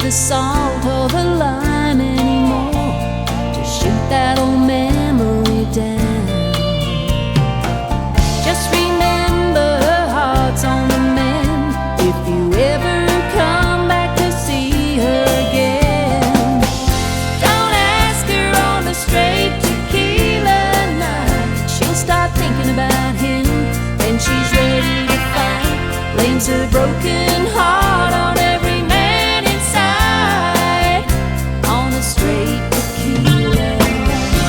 the salt or the lime anymore to shoot that old memory down. Just remember her heart's on the mend if you ever come back to see her again. Don't ask her on a straight tequila night. She'll start thinking about him, then she's ready to fight. Blames her broken heart on every man inside on a straight tequila night.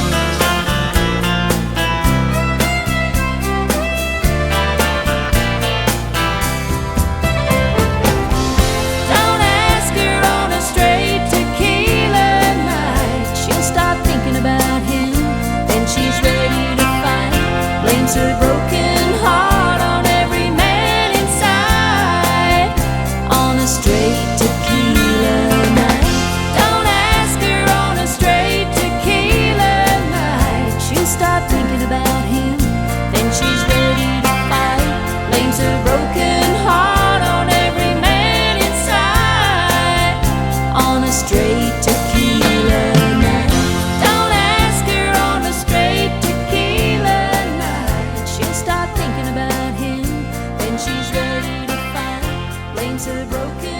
Don't ask her on a straight tequila night. She'll start thinking about him, then she's ready to fight. Blames her broken heart on every man inside on a straight tequila night. Don't ask her on a straight tequila night. She'll start thinking about him, then she's ready to fight. Blames her broken heart on every man inside on a straight tequila night. Don't ask her on a straight tequila night. She'll start thinking about him, then she's ready to fight. Blames her broken